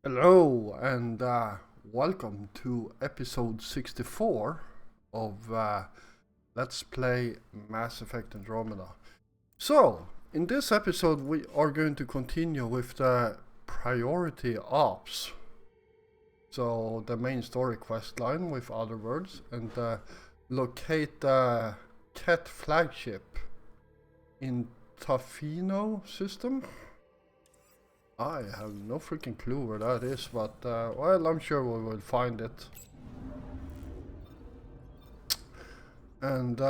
Hello and welcome to episode 64 of Let's Play Mass Effect Andromeda. So, in this episode we are going to continue with the priority ops. So, the main story quest line, with other words, and locate the Ket flagship in Tafino system. I have no freaking clue where that is, but well, I'm sure we will find it. And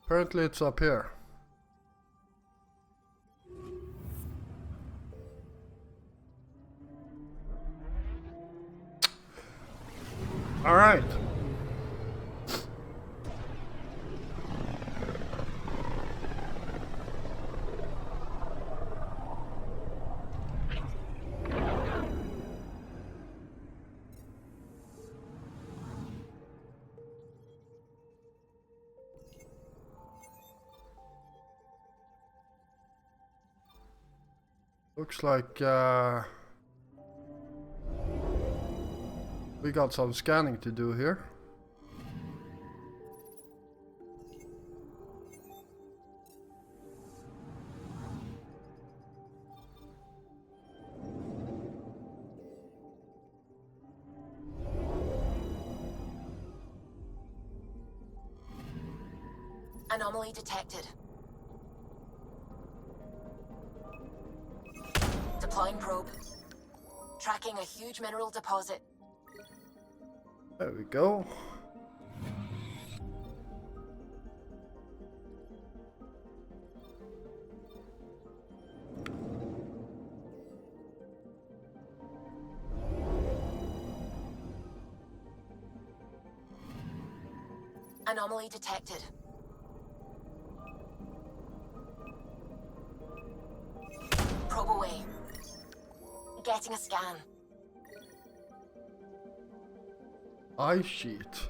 apparently it's up here. All right. Looks like we got some scanning to do here. Anomaly detected. Deploying probe. Tracking a huge mineral deposit. There we go. Anomaly detected. Probe away. Getting a scan. Ice sheet.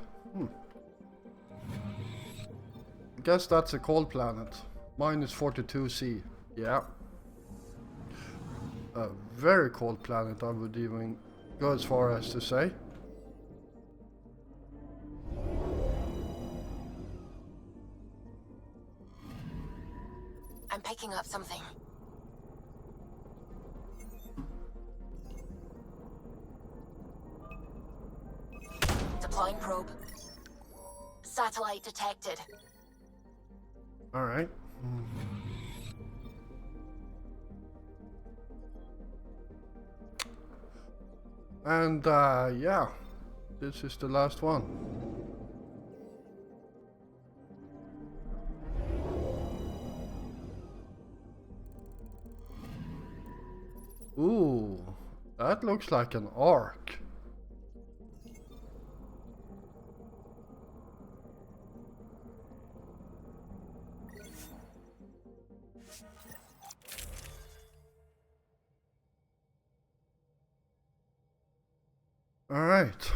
Guess that's a cold planet. Minus 42°C. Yeah. A very cold planet, I would even go as far as to say. I'm picking up something. Deploying probe. Satellite detected. Alright. And yeah, this is the last one. Ooh, that looks like an arc. All right.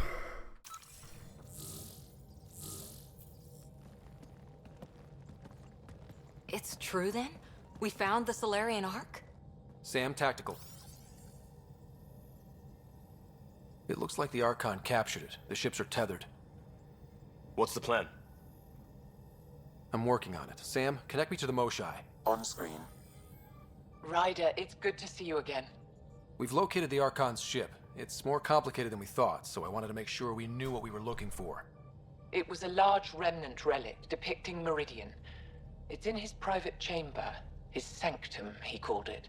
It's true then? We found the Solarian Ark? Sam, tactical. It looks like the Archon captured it. The ships are tethered. What's the plan? I'm working on it. Sam, connect me to the Moshai. On screen. Ryder, it's good to see you again. We've located the Archon's ship. It's more complicated than we thought, so I wanted to make sure we knew what we were looking for. It was a large remnant relic depicting Meridian. It's in his private chamber. His sanctum, he called it.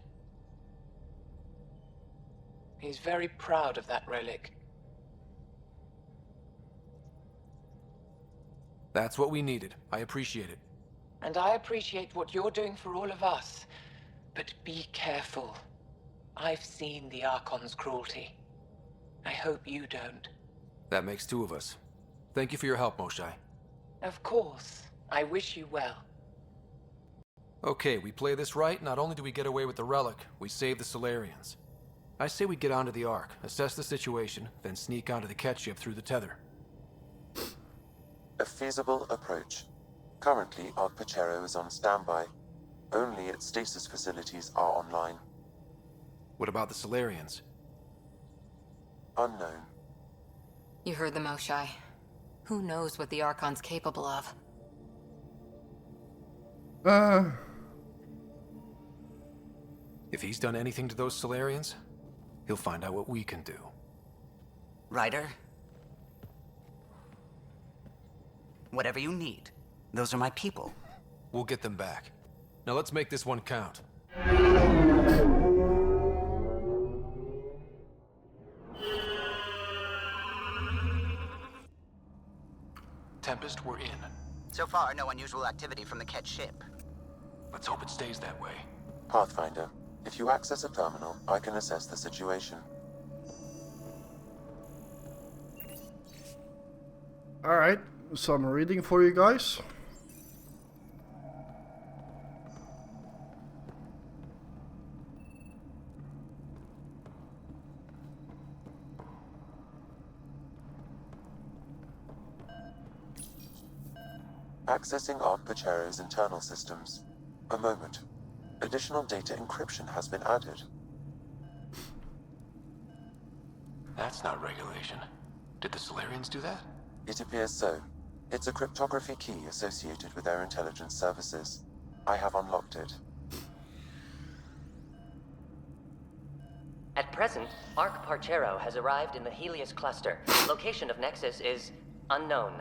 He's very proud of that relic. That's what we needed. I appreciate it. And I appreciate what you're doing for all of us. But be careful. I've seen the Archon's cruelty. I hope you don't. That makes two of us. Thank you for your help, Moshai. Of course. I wish you well. Okay, we play this right. Not only do we get away with the relic, we save the Solarians. I say we get onto the Ark, assess the situation, then sneak onto the Ket ship through the tether. A feasible approach. Currently, Ark Pachero is on standby. Only its stasis facilities are online. What about the Solarians? Unknown. You heard the Moshai. Who knows what the Archon's capable of? If he's done anything to those Solarians, he'll find out what we can do. Ryder? Whatever you need. Those are my people. We'll get them back. Now let's make this one count. Tempest, we're in. So far, no unusual activity from the Ket ship. Let's hope it stays that way. Pathfinder, if you access a terminal, I can assess the situation. Alright, some reading for you guys. Accessing Ark Pachero's internal systems. A moment. Additional data encryption has been added. That's not regulation. Did the Solarians do that? It appears so. It's a cryptography key associated with their intelligence services. I have unlocked it. At present, Ark Parchero has arrived in the Helios cluster. Location of Nexus is unknown.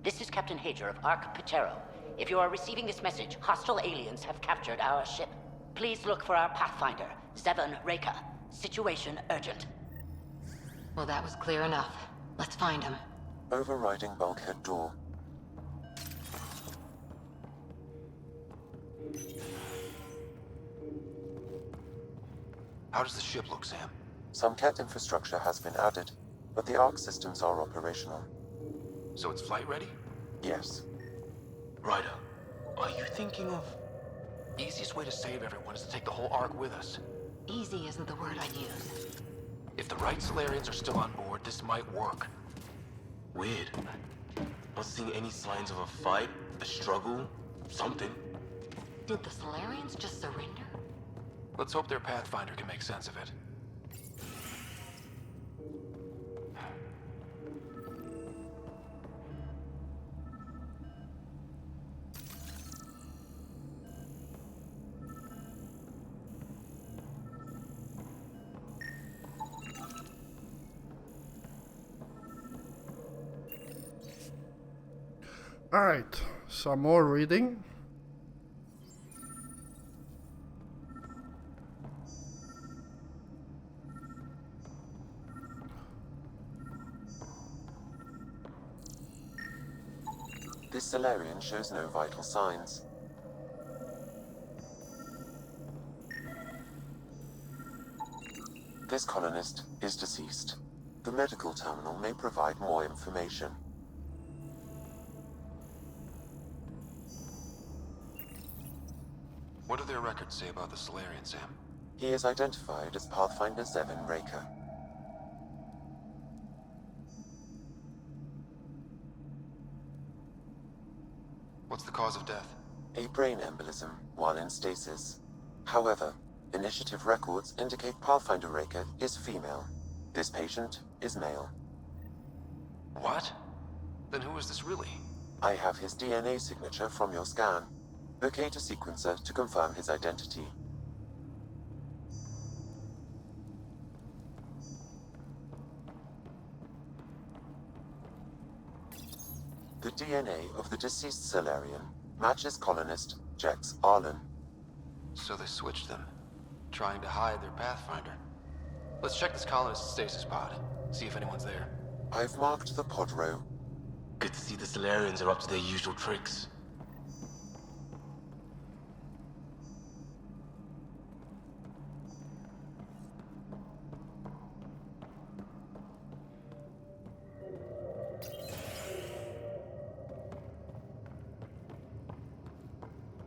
This is Captain Hager of Ark Pachero. If you are receiving this message, hostile aliens have captured our ship. Please look for our Pathfinder, Zevon Reka. Situation urgent. Well, that was clear enough. Let's find him. Overriding bulkhead door. How does the ship look, Sam? Some Ket infrastructure has been added, but the Ark systems are operational. So it's flight ready? Yes. Ryder, are you thinking of... Easiest way to save everyone is to take the whole Ark with us. Easy isn't the word I'd use. If the right Solarians are still on board, this might work. Weird. Not seeing any signs of a fight, a struggle, something. Did the Solarians just surrender? Let's hope their Pathfinder can make sense of it. Alright, some more reading. This Solarian shows no vital signs. This colonist is deceased. The medical terminal may provide more information. What do their records say about the Solarian, Sam? He is identified as Pathfinder Zevon Reka. What's the cause of death? A brain embolism while in stasis. However, initiative records indicate Pathfinder Reka is female. This patient is male. What? Then who is this really? I have his DNA signature from your scan. Locate a sequencer to confirm his identity. The DNA of the deceased Solarian matches colonist Jex Arlen. So they switched them, trying to hide their Pathfinder. Let's check this colonist's stasis pod, see if anyone's there. I've marked the pod row. Good to see the Solarians are up to their usual tricks.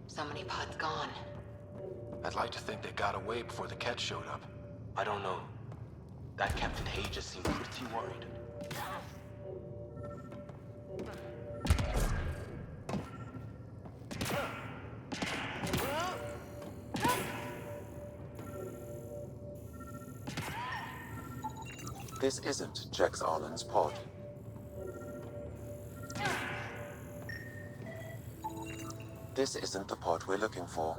So many pods gone. I'd like to think they got away before the Ket showed up. I don't know. That Captain Hager seemed pretty worried. This isn't Jex Arlen's pod. This isn't the pod we're looking for.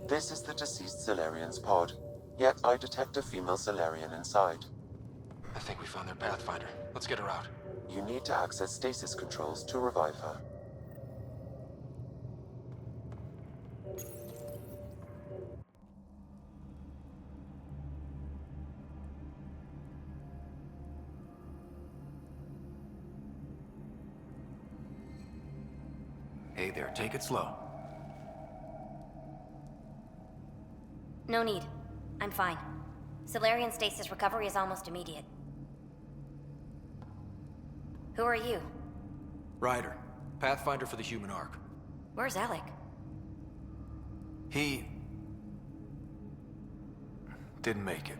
This is the deceased Solarian's pod, yet I detect a female Solarian inside. I think we found their Pathfinder. Let's get her out. You need to access stasis controls to revive her. Hey there, take it slow. No need. I'm fine. Solarian stasis recovery is almost immediate. Who are you? Ryder, Pathfinder for the human ark. Where's Alec? He... didn't make it.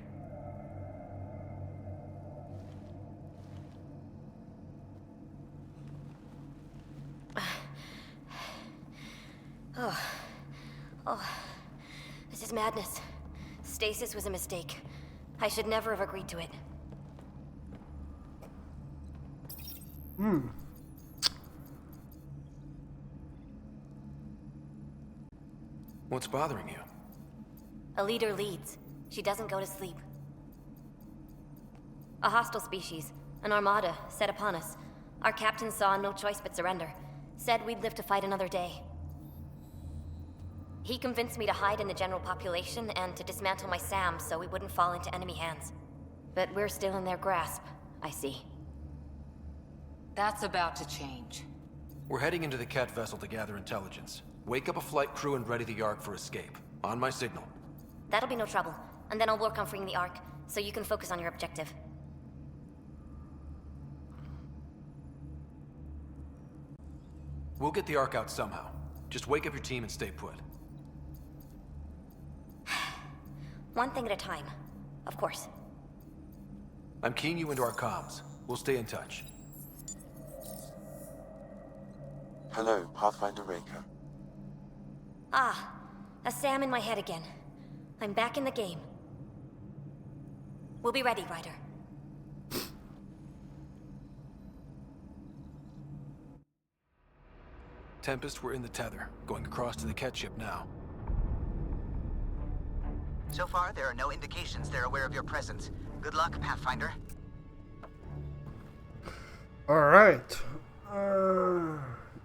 Oh, this is madness. Stasis was a mistake. I should never have agreed to it. What's bothering you? A leader leads. She doesn't go to sleep. A hostile species, an armada, set upon us. Our captain saw no choice but surrender. Said we'd live to fight another day. He convinced me to hide in the general population and to dismantle my SAM so we wouldn't fall into enemy hands. But we're still in their grasp, I see. That's about to change. We're heading into the Cat vessel to gather intelligence. Wake up a flight crew and ready the Ark for escape. On my signal. That'll be no trouble, and then I'll work on freeing the Ark, so you can focus on your objective. We'll get the Ark out somehow. Just wake up your team and stay put. One thing at a time, of course. I'm keying you into our comms. We'll stay in touch. Hello, Pathfinder Raker. Ah, a SAM in my head again. I'm back in the game. We'll be ready, Ryder. Tempest, we're in the tether. Going across to the Cat ship now. So far, there are no indications they're aware of your presence. Good luck, Pathfinder. Alright.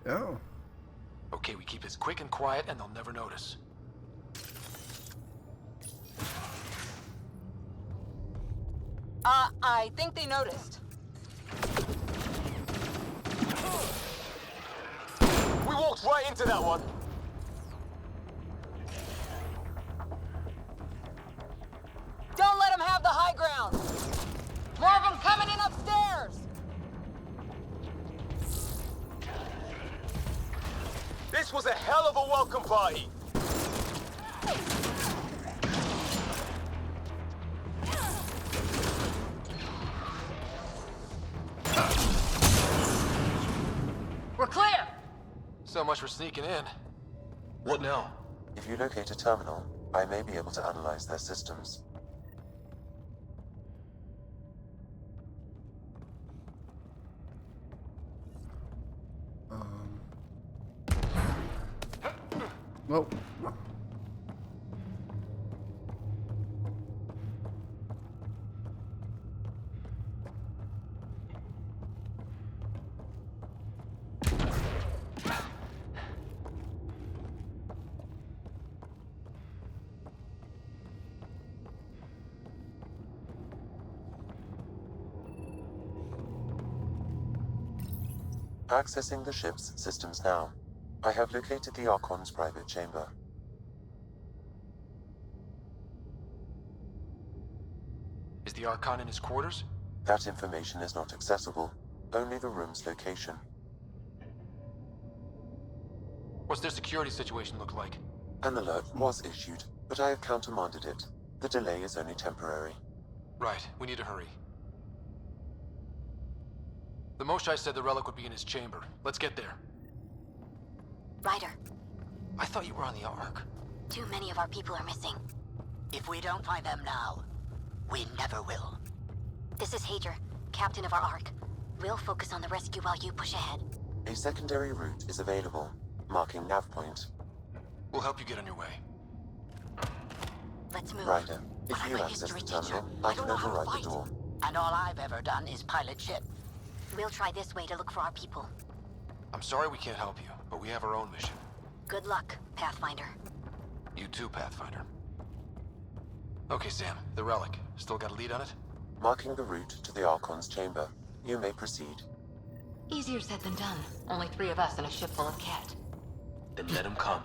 Yeah. Okay, we keep this quick and quiet and they'll never notice. I think they noticed. We walked right into that one. Don't let them have the high ground! More of them coming in upstairs! This was a hell of a welcome party. We're clear! So much for sneaking in. What now? If you locate a terminal, I may be able to analyze their systems. Well. Accessing the ship's systems now. I have located the Archon's private chamber. Is the Archon in his quarters? That information is not accessible, only the room's location. What's their security situation look like? An alert was issued, but I have countermanded it. The delay is only temporary. Right, we need to hurry. The Moshai said the relic would be in his chamber. Let's get there. Ryder, I thought you were on the Ark. too many of our people are missing. If we don't find them now, we never will. This is Hager, captain of our Ark. We'll focus on the rescue while you push ahead. A secondary route is available, marking nav point. We'll help you get on your way. Let's move. Ryder, if I'm you a access the history teacher. terminal, I I can don't know how to override fight. the door. And all I've ever done is pilot ship. We'll try this way to look for our people. I'm sorry we can't help you, but we have our own mission. Good luck, Pathfinder. You too, Pathfinder. Okay, Sam, the relic. Still got a lead on it? Marking the route to the Archon's chamber. You may proceed. Easier said than done. Only 3 of us and a ship full of cat. Then let him come.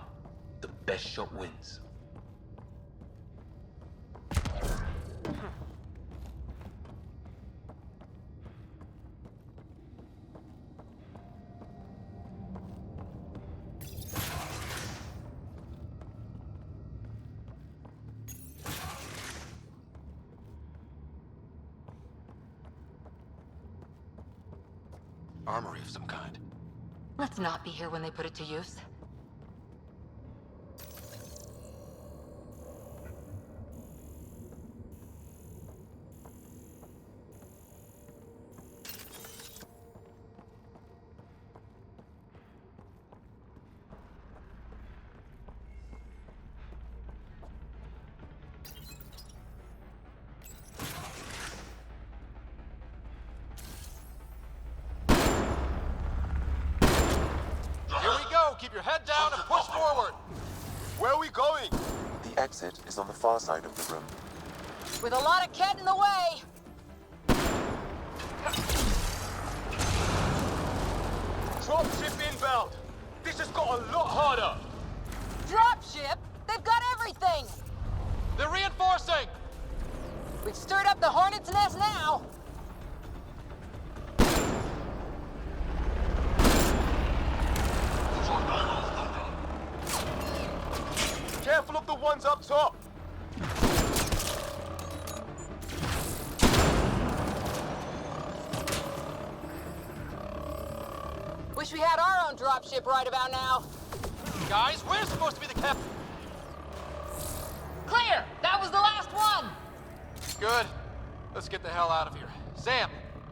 The best shot wins. Armory of some kind. Let's not be here when they put it to use. Keep your head down and push forward! Where are we going? The exit is on the far side of the room. With a lot of Ket in the way. Dropship inbound! This has got a lot harder! Dropship? They've got everything! They're reinforcing! We've stirred up the hornet's nest now. Careful of the ones up top! Wish we had our own dropship right about now. Guys, we're supposed to be the cap... Clear! That was the last one! Good. Let's get the hell out of here. Sam!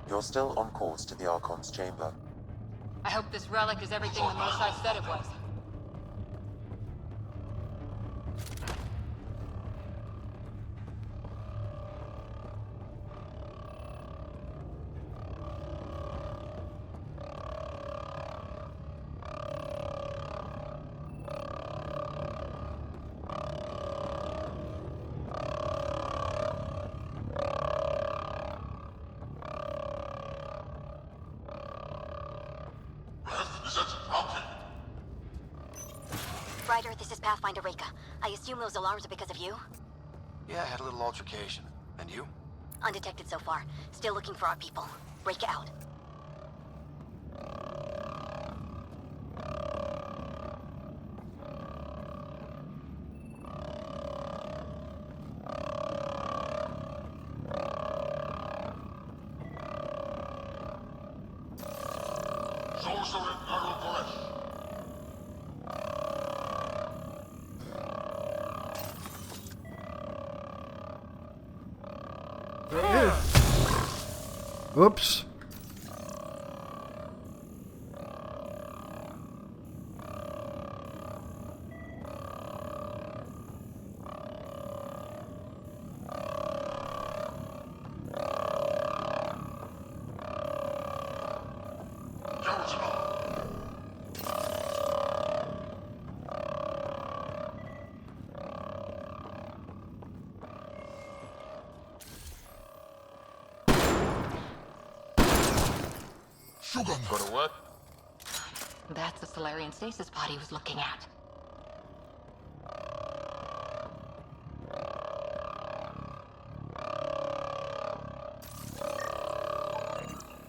You're still on course to the Archon's chamber. I hope this relic is everything the Mosai said it was. Ryder, this is Pathfinder Reka. I assume those alarms are because of you? Yeah, I had a little altercation. And you? Undetected so far. Still looking for our people. Reka out. Oops. Go to work? That's the Solarian stasis pod he was looking at.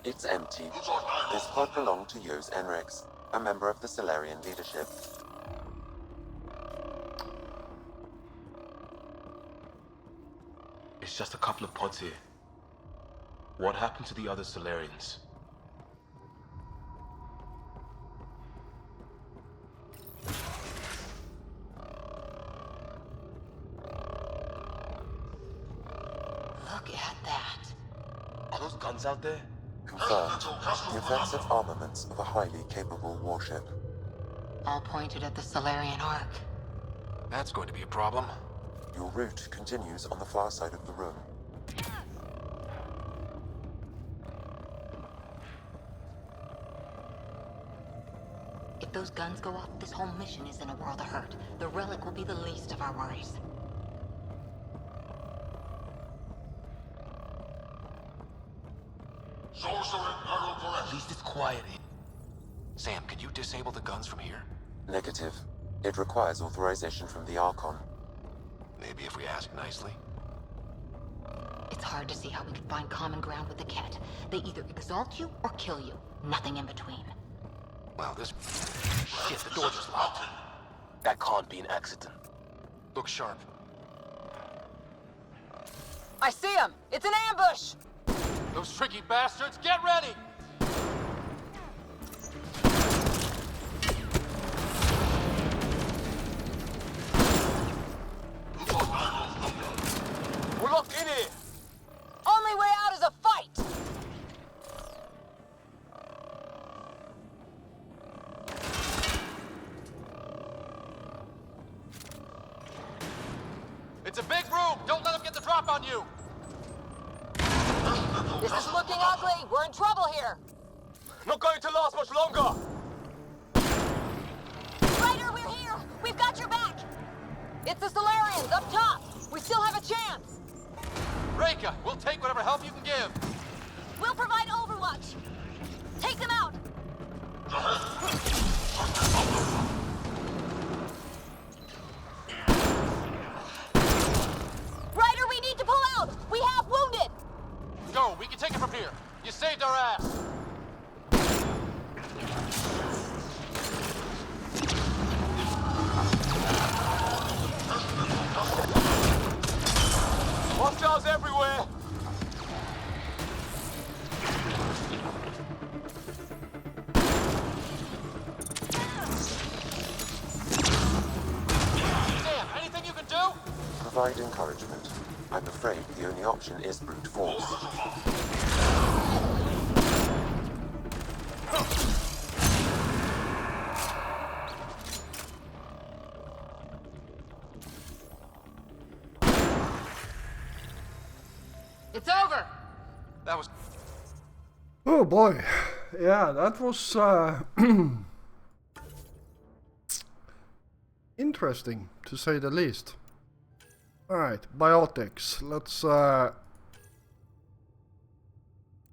It's empty. This pod belonged to Yos Enrix, a member of the Solarian leadership. It's just a couple of pods here. What happened to the other Solarians? Look at that. those guns out there? Confirmed. The effects of armaments of a highly capable warship. All pointed at the Solarian Ark. That's going to be a problem. Your route continues on the far side of the room. If those guns go off, this whole mission is in a world of hurt. The relic will be the least of our worries. At least it's quiet here. Sam, can you disable the guns from here? Negative. It requires authorization from the Archon. Maybe if we ask nicely. It's hard to see how we could find common ground with the Ket. They either exalt you or kill you. Nothing in between. Well, this... Shit, the door just locked. That can't be an accident. Look sharp. I see him! It's an ambush! Those tricky bastards, get ready! We're locked in here! Only way out is a fight! It's a big room! Don't let them get the drop on you! This is looking ugly! We're in trouble here! Not going to last much longer! Ryder, we're here! We've got your back! It's the Solarians, up top! We still have a chance! Reika, we'll take whatever help you can give! We'll provide overwatch! Take them out! Ryder, we need to pull out! We have wounded! Go, we can take it from here. You saved our ass. Hostiles everywhere! Sam, anything you can do? Provide encouragement. I'm afraid the only option is brute force. It's over! That was... Oh boy. Yeah, that was interesting, to say the least. Alright, biotics. Let's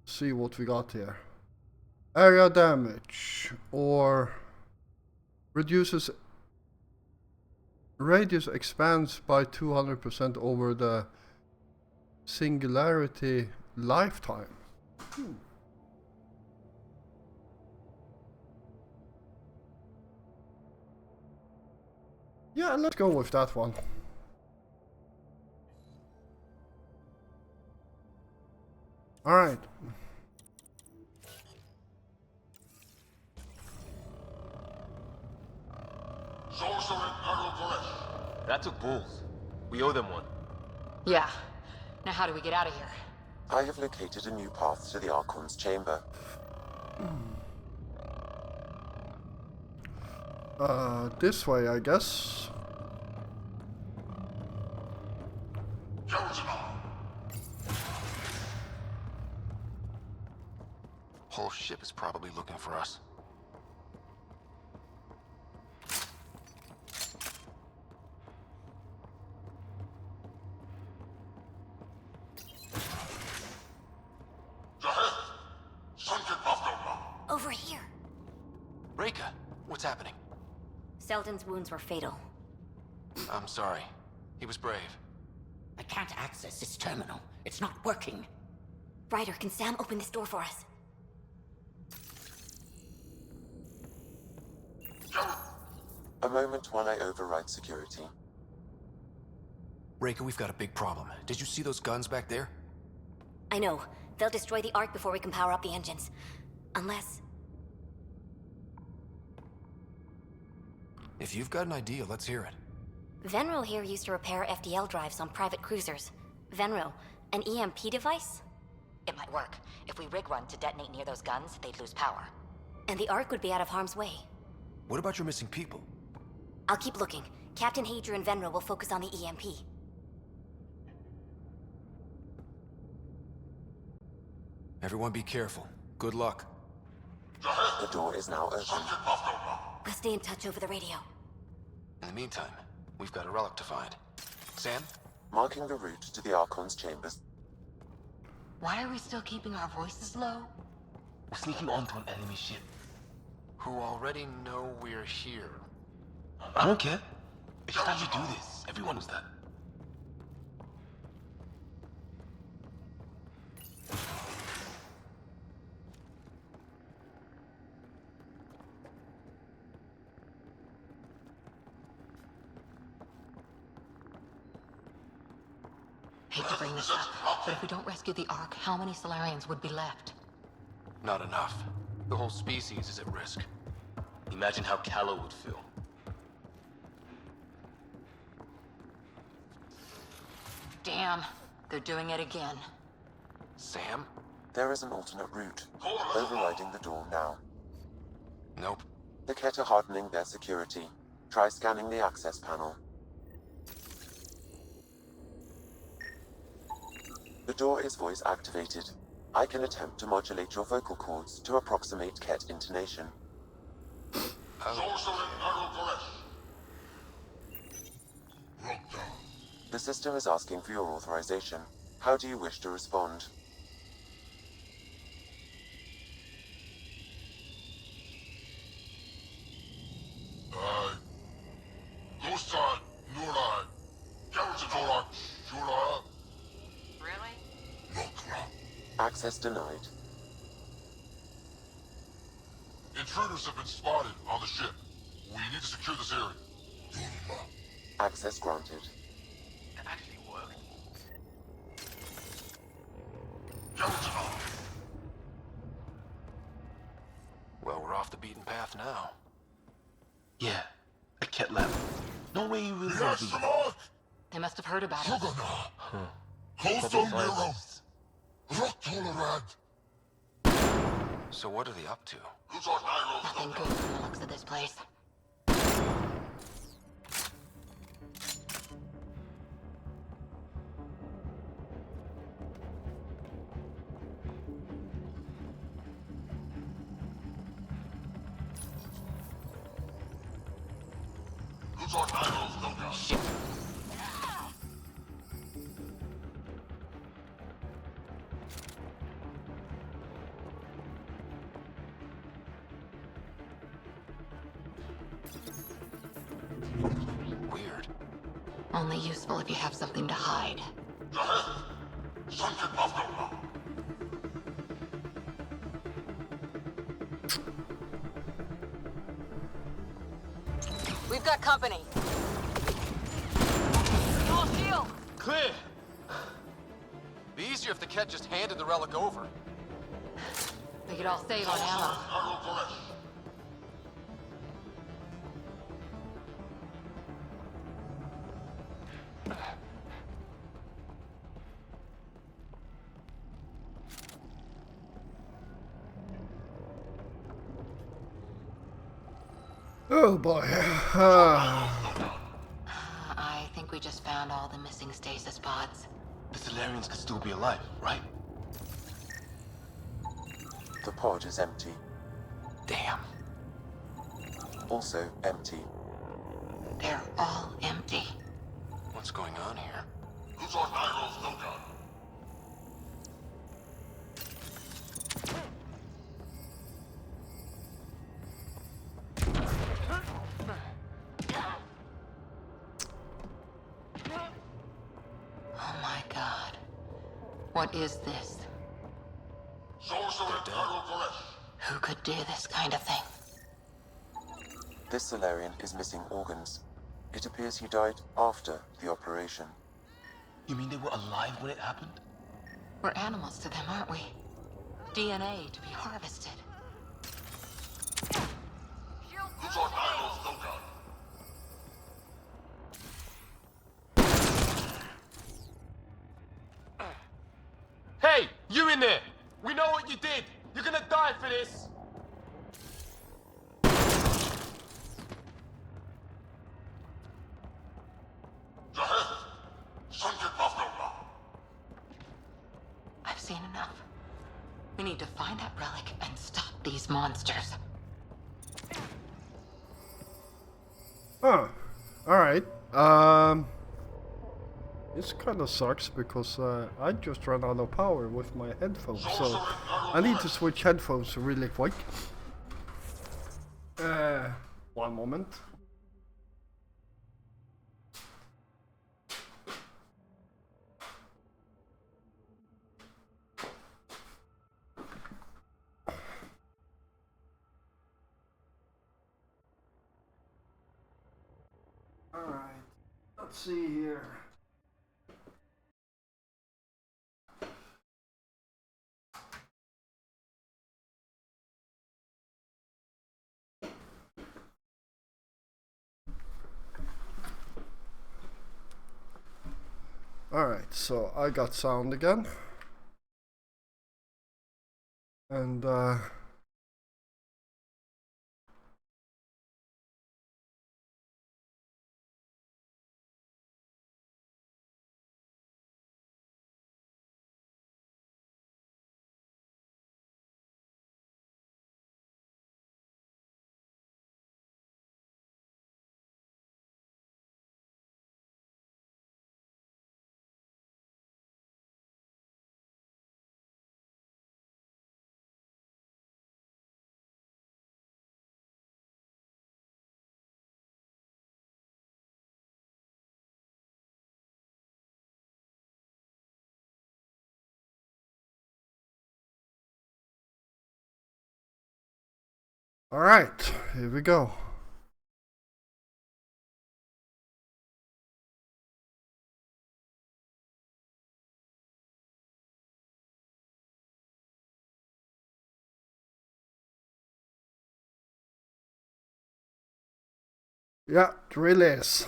see what we got here. Area damage, or reduces radius expands by 200% over the singularity lifetime. Yeah, let's go with that one. Alright. That took balls. We owe them one. Yeah. Now how do we get out of here? I have located a new path to the Archon's chamber. This way, I guess. Whole ship is probably looking for us. Over here. Reika, what's happening? Selden's wounds were fatal. I'm sorry. He was brave. I can't access this terminal. It's not working. Ryder, can Sam open this door for us? A moment while I override security. Reika, we've got a big problem. Did you see those guns back there? I know. They'll destroy the Ark before we can power up the engines. Unless... If you've got an idea, let's hear it. Venril here used to repair FDL drives on private cruisers. Venril, an EMP device? It might work. If we rig one to detonate near those guns, they'd lose power. And the Ark would be out of harm's way. What about your missing people? I'll keep looking. Captain Hadra and Venra will focus on the EMP. Everyone be careful. Good luck. The door is now open. We'll stay in touch over the radio. In the meantime, we've got a relic to find. Sam? Marking the route to the Archon's chambers. Why are we still keeping our voices low? We're sneaking onto an enemy ship. Who already know we're here. I don't care. It's just how you do this. Everyone does that. Hate to bring this up, but if we don't rescue the Ark, how many Solarians would be left? Not enough. The whole species is at risk. Imagine how Callow would feel. Damn, they're doing it again. Sam? There is an alternate route, overriding the door now. Nope. The Kett are hardening their security. Try scanning the access panel. The door is voice activated. I can attempt to modulate your vocal cords to approximate Kett intonation. The system is asking for your authorization. How do you wish to respond? Really? Access denied. Intruders have been spotted on the ship. We need to secure this area. Access granted. That actually worked. Well, we're off the beaten path now. Yeah, a Kett lab. No way you really Yes, gonna Mark! They must have heard about us. Coastal Mirror! Rock tolerant! So what are they up to? Nothing good from the looks of this place. Shit. Weird. Only useful if you have something to hide. We've got company. All shield. Clear! Be easier if the Kett just handed the relic over. We could all save on ammo. Oh boy. I think we just found all the missing stasis pods. The Solarians could still be alive, right? The pod is empty. Damn. Also empty. They're all empty. What's going on here? Oh my god. What is this? Who could do this kind of thing? This Solarian is missing organs. It appears he died after the operation. You mean they were alive when it happened? We're animals to them, aren't we? DNA to be harvested. Hey, you! doing there? We know what you did. You're gonna die for this. I've seen enough. We need to find that relic and stop these monsters. Huh. Alright. This kind of sucks because I just ran out of power with my headphones, so I need to switch headphones really quick. One moment. Alright, let's see here. Alright, so I got sound again. And alright, here we go. Yeah, it really is.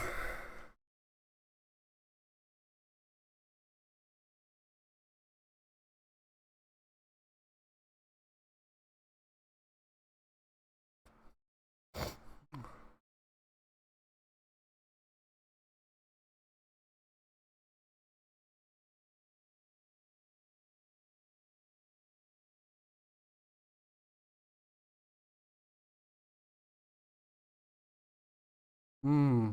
Hmm.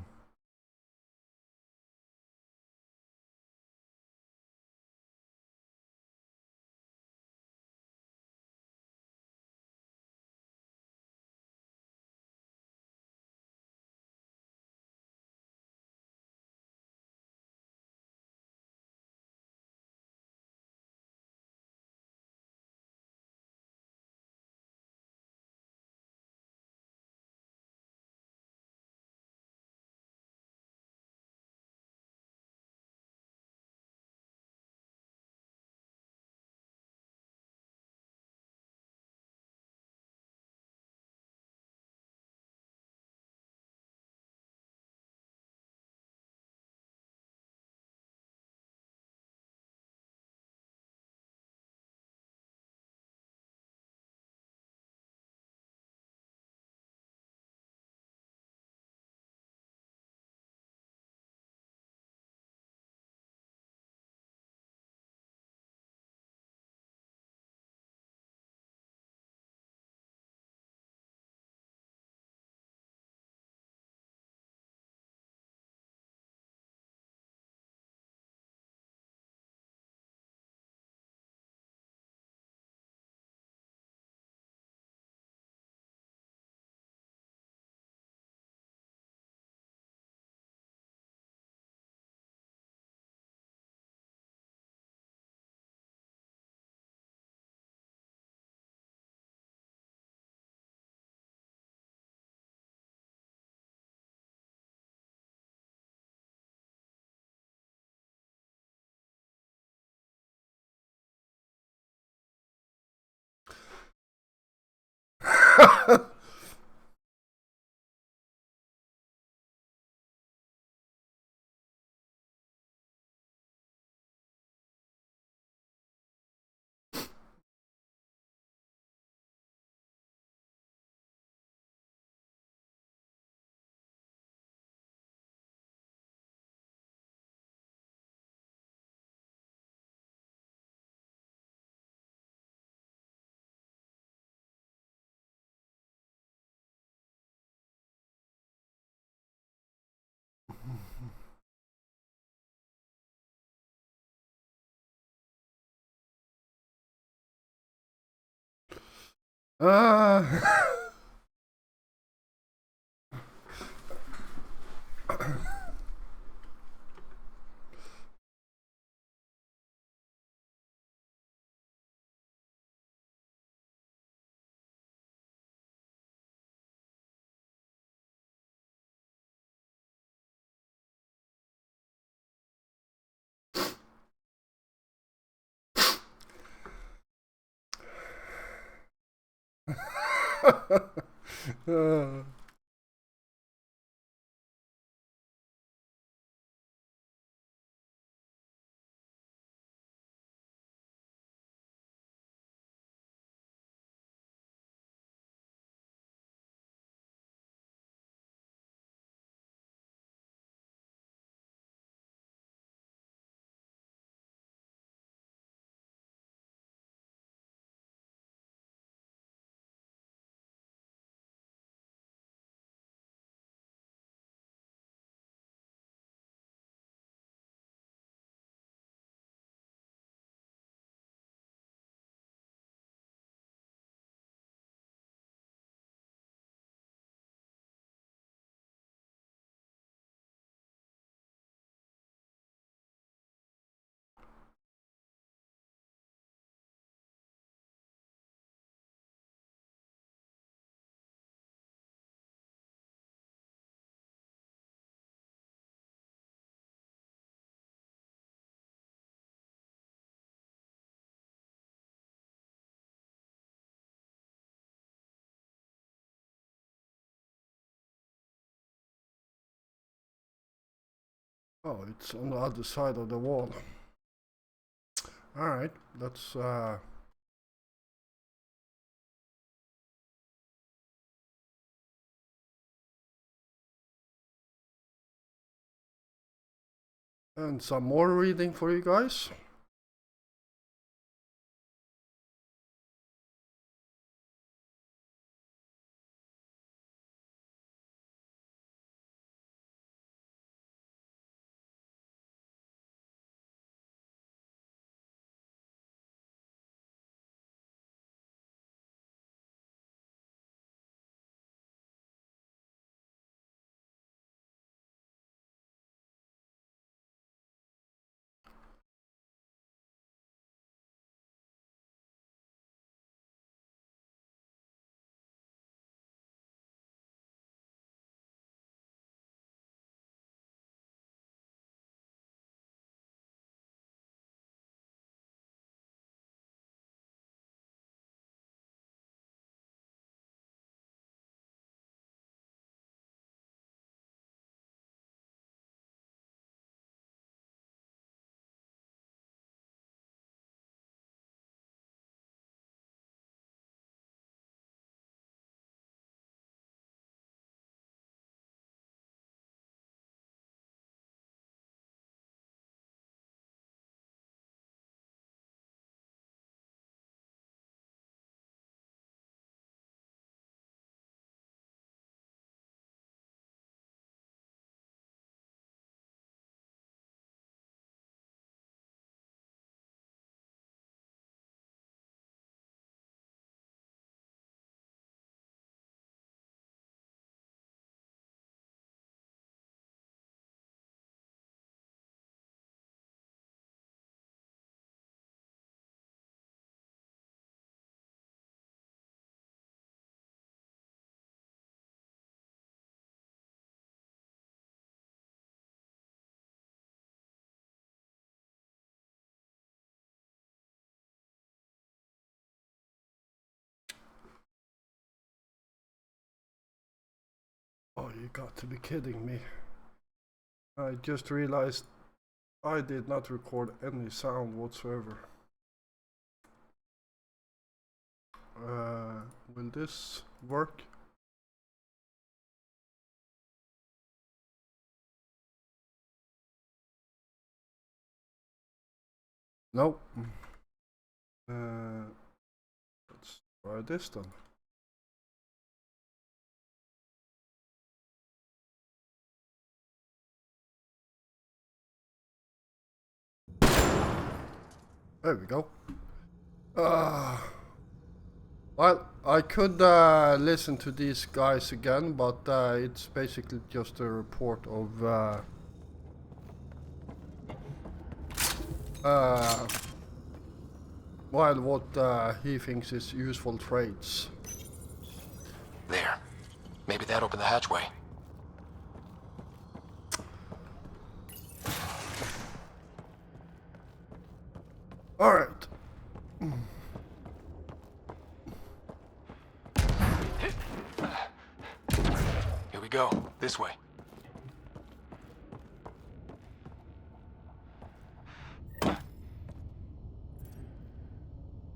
Uh, Oh, it's on the other side of the wall. Alright, let's and some more reading for you guys. Oh, you got to be kidding me. I just realized I did not record any sound whatsoever. Will this work? No. Let's try this then. There we go. Well, I could listen to these guys again, but it's basically just a report of well, what he thinks is useful traits. There. Maybe that opened the hatchway. All right. Here we go. This way.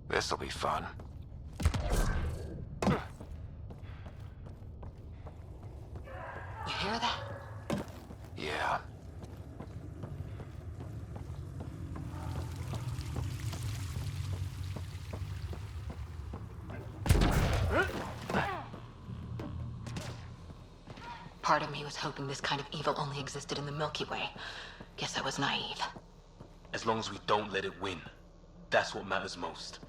This'll be fun. You hear that? Yeah. Part of me was hoping this kind of evil only existed in the Milky Way. Guess I was naive. As long as we don't let it win, that's what matters most.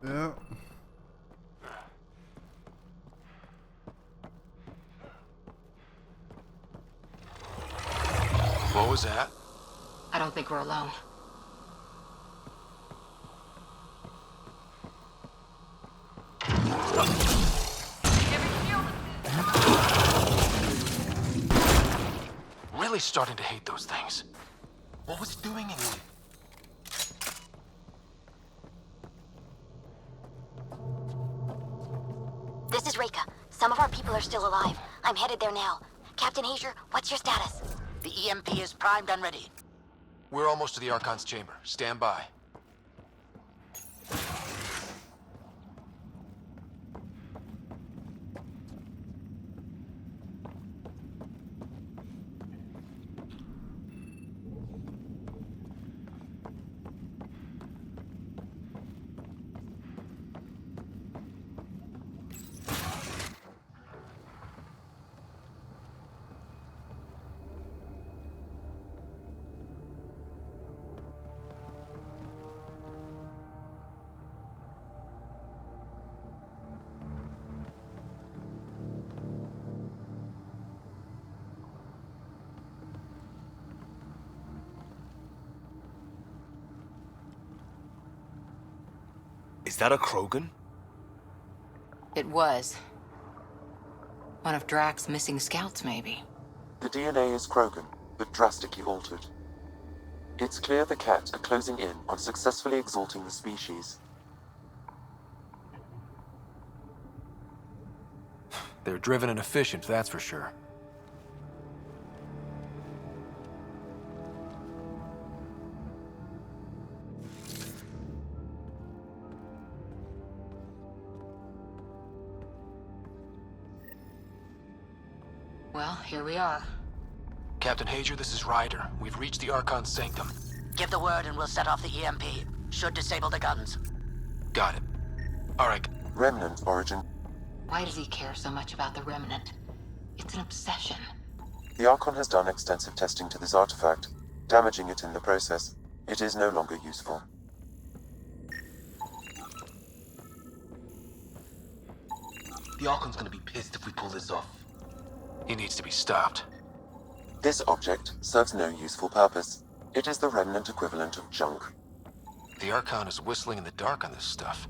Yeah. What was that? I don't think we're alone. Really starting to hate those things. What was it doing in here? This is Reka. Some of our people are still alive. I'm headed there now. Captain Hazer, what's your status? The EMP is primed and ready. We're almost to the Archon's chamber. Stand by. Is that a Krogan? It was. One of Drax's missing scouts, maybe. The DNA is Krogan, but drastically altered. It's clear the Cat are closing in on successfully exalting the species. They're driven and efficient, that's for sure. Well, here we are. Captain Hager, this is Ryder. We've reached the Archon's sanctum. Give the word and we'll set off the EMP. Should disable the guns. Got it. All right. Remnant origin. Why does he care so much about the Remnant? It's an obsession. The Archon has done extensive testing to this artifact, damaging it in the process. It is no longer useful. The Archon's gonna be pissed if we pull this off. He needs to be stopped. This object serves no useful purpose. It is the Remnant equivalent of junk. The Archon is whistling in the dark on this stuff.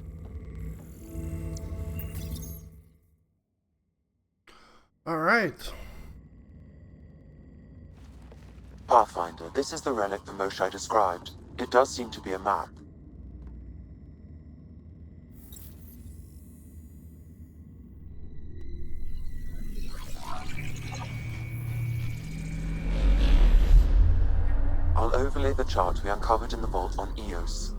All right. Pathfinder, this is the relic the Moshai described. It does seem to be a map. I'll overlay the chart we uncovered in the vault on Eos.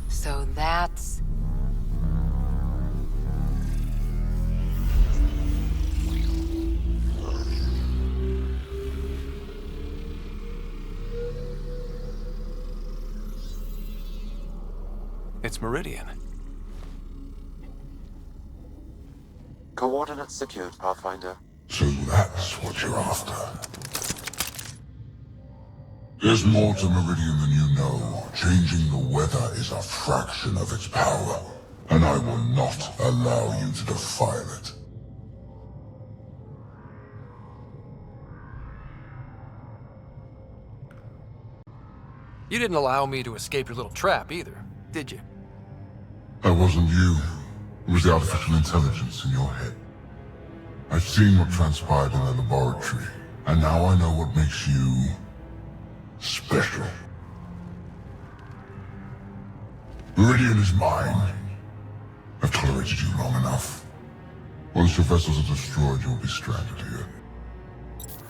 So that's... It's Meridian. Coordinates secured, Pathfinder. So that's what you're after. There's more to Meridian than you know. Changing the weather is a fraction of its power, and I will not allow you to defile it. You didn't allow me to escape your little trap either, did you? That wasn't you. It was the artificial intelligence in your head. I've seen what transpired in the laboratory, and now I know what makes you special. Meridian is mine. I've tolerated you long enough. Once your vessels are destroyed, you'll be stranded here.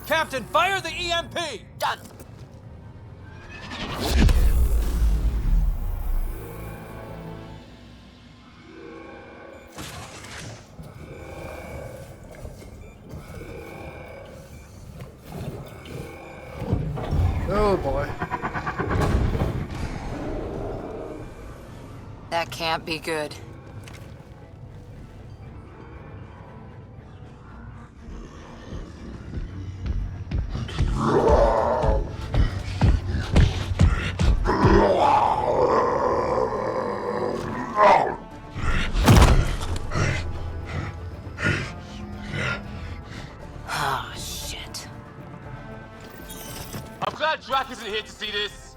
Captain, fire the EMP! Done. Oh boy. That can't be good. Ah, shit. I'm glad Drac isn't here to see this.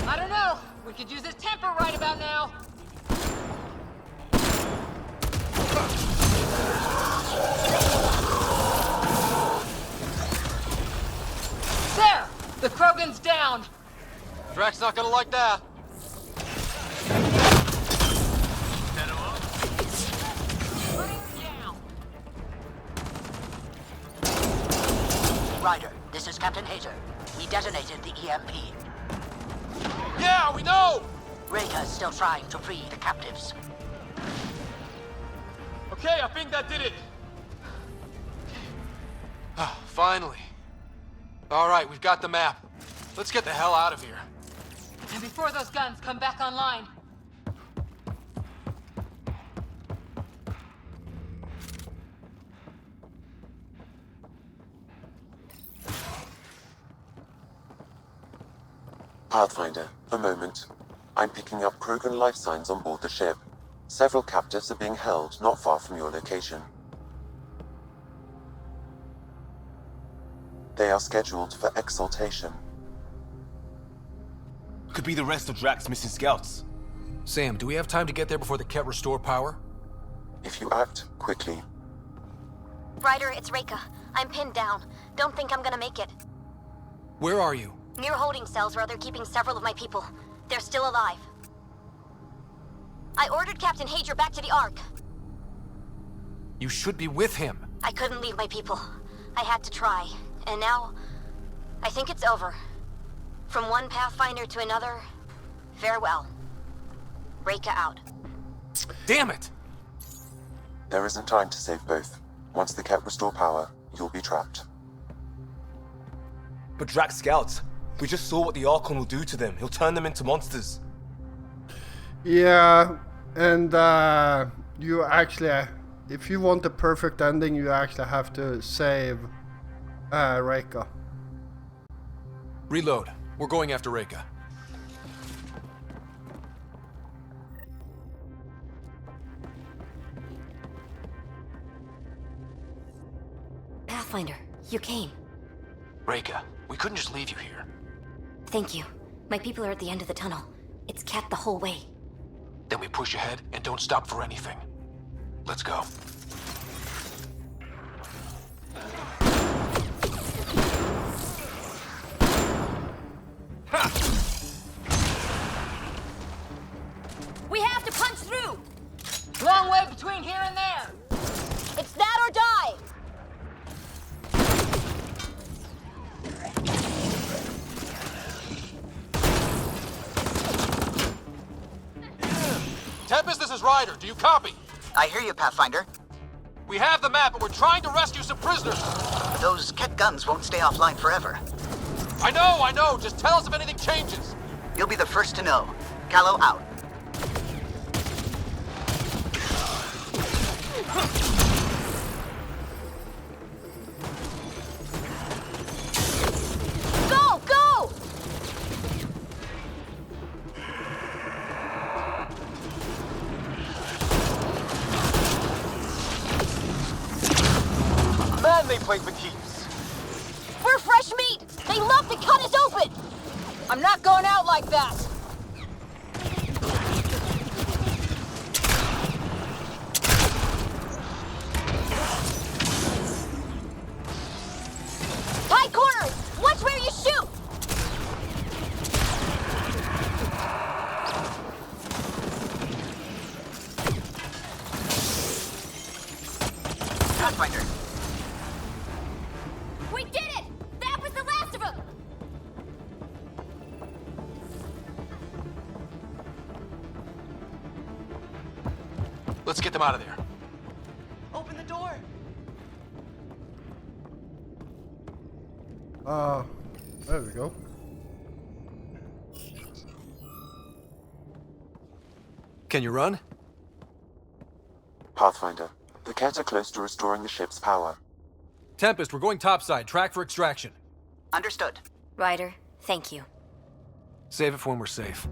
I don't know. We could use his temper right about now. There! The Krogan's down. Drac's not gonna like that. Ryder, this is Captain Hager. We detonated the EMP. Yeah, we know! Reka is still trying to free the captives. Okay, I think that did it. Finally. All right, we've got the map. Let's get the hell out of here. And before those guns come back online. Pathfinder, a moment. I'm picking up Krogan life signs on board the ship. Several captives are being held not far from your location. They are scheduled for exaltation. Could be the rest of Drac's missing scouts. Sam, do we have time to get there before the Ket restore power? If you act quickly. Ryder, it's Reka. I'm pinned down. Don't think I'm gonna make it. Where are you? Near holding cells where they're keeping several of my people. They're still alive. I ordered Captain Hager back to the Ark. You should be with him. I couldn't leave my people. I had to try. And now, I think it's over. From one Pathfinder to another, farewell. Reka out. Damn it! There isn't time to save both. Once the Ket restore power, you'll be trapped. But Drac's scouts, we just saw what the Archon will do to them. He'll turn them into monsters. Yeah, and you actually, if you want the perfect ending, you actually have to save Reka. Reload. We're going after Reka. Pathfinder, you came. Reka, we couldn't just leave you here. Thank you. My people are at the end of the tunnel. It's Ket the whole way. Then we push ahead and don't stop for anything. Let's go. We have to punch through! Long way between here and there. It's that or die! Tempest, this is Ryder. Do you copy? I hear you, Pathfinder. We have the map, and we're trying to rescue some prisoners. Those Ket guns won't stay offline forever. I know. Just tell us if anything changes. You'll be the first to know. Callow out. Go! Go! faceplate for keeps. We're fresh meat! They love to cut us open! I'm not going out like that! Tight corners! Watch where you shoot! Pathfinder. We did it! That was the last of them! Let's get them out of there. Open the door. There we go. Can you run? Pathfinder, the Kett are close to restoring the ship's power. Tempest, we're going topside. Track for extraction. Understood. Ryder, thank you. Save it for when we're safe.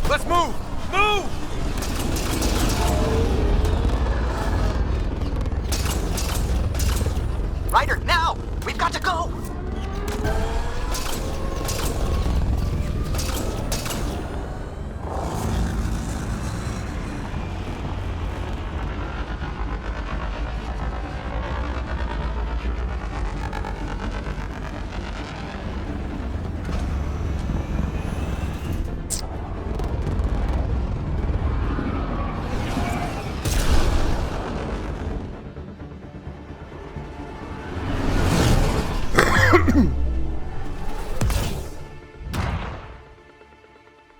Let's move! Move! Ryder, now! We've got to go!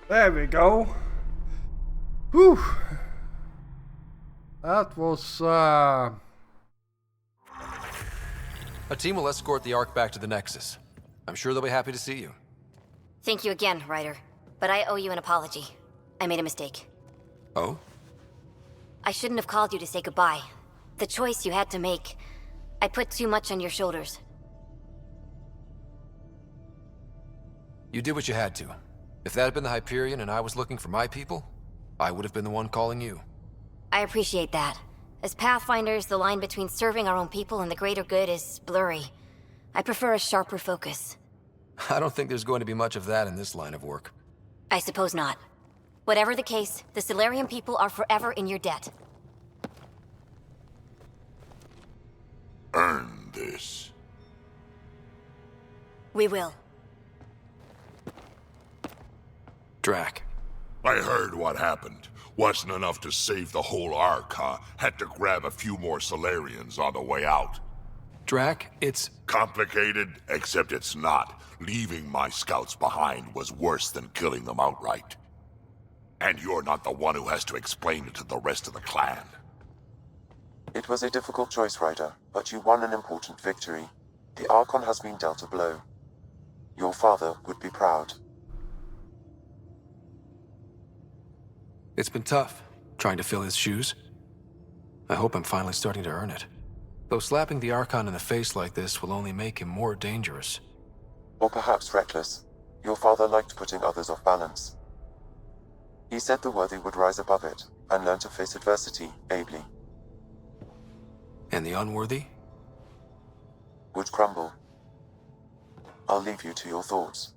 There we go. Whew. That was A team will escort the Ark back to the Nexus. I'm sure they'll be happy to see you. Thank you again, Ryder. But I owe you an apology. I made a mistake. Oh? I shouldn't have called you to say goodbye. The choice you had to make. I put too much on your shoulders. You did what you had to. If that had been the Hyperion and I was looking for my people, I would have been the one calling you. I appreciate that. As Pathfinders, the line between serving our own people and the greater good is blurry. I prefer a sharper focus. I don't think there's going to be much of that in this line of work. I suppose not. Whatever the case, the Solarian people are forever in your debt. Earn this. We will. Drac. I heard what happened. Wasn't enough to save the whole Ark, huh? Had to grab a few more Solarians on the way out. Drac, it's... Complicated, except it's not. Leaving my scouts behind was worse than killing them outright. And you're not the one who has to explain it to the rest of the clan. It was a difficult choice, Ryder, but you won an important victory. The Archon has been dealt a blow. Your father would be proud. It's been tough, trying to fill his shoes. I hope I'm finally starting to earn it. Though slapping the Archon in the face like this will only make him more dangerous. Or perhaps reckless. Your father liked putting others off balance. He said the worthy would rise above it, and learn to face adversity ably. And the unworthy? Would crumble. I'll leave you to your thoughts.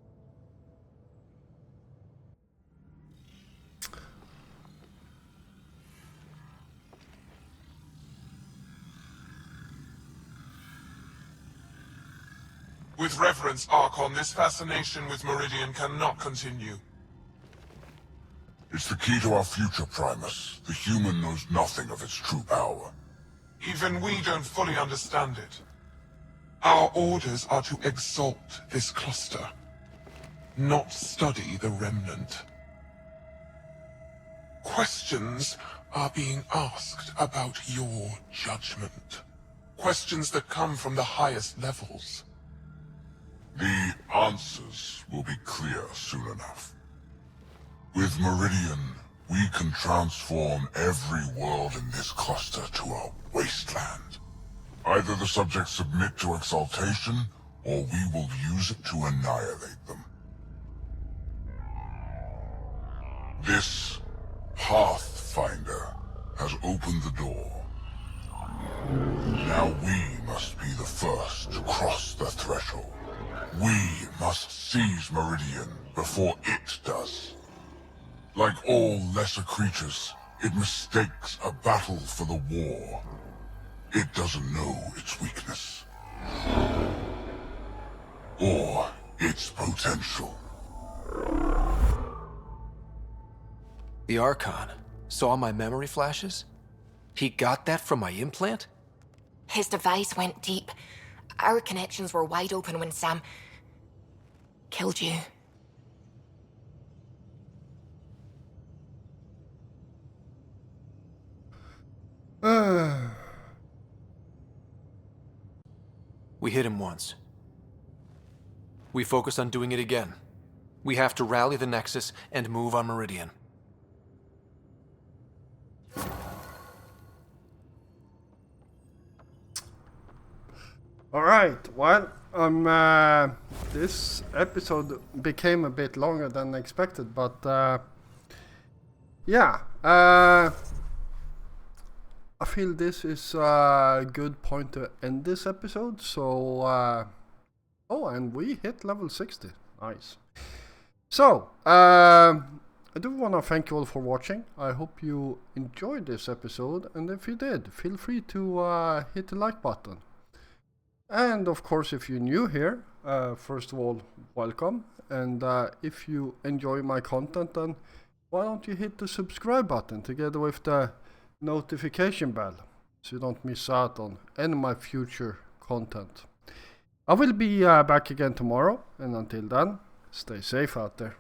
With reverence, Archon, this fascination with Meridian cannot continue. It's the key to our future, Primus. The human knows nothing of its true power. Even we don't fully understand it. Our orders are to exalt this cluster, not study the remnant. Questions are being asked about your judgment. Questions that come from the highest levels. The answers will be clear soon enough. With Meridian, we can transform every world in this cluster to a wasteland. Either the subjects submit to exaltation, or we will use it to annihilate them. This Pathfinder has opened the door. Now we must be the first to cross the threshold. We must seize Meridian before it does. Like all lesser creatures, it mistakes a battle for the war. It doesn't know its weakness. Or its potential. The Archon saw my memory flashes? He got that from my implant? His device went deep. Our connections were wide open when Sam killed you. We hit him once. We focus on doing it again. We have to rally the Nexus and move on Meridian. Alright, well, this episode became a bit longer than expected, but yeah, I feel this is a good point to end this episode, so, oh, and we hit level 60, nice. So, I do want to thank you all for watching. I hope you enjoyed this episode, and if you did, feel free to hit the like button. And of course, if you're new here, first of all, welcome. And if you enjoy my content, then why don't you hit the subscribe button together with the notification bell, so you don't miss out on any of my future content. I will be back again tomorrow, and until then, stay safe out there.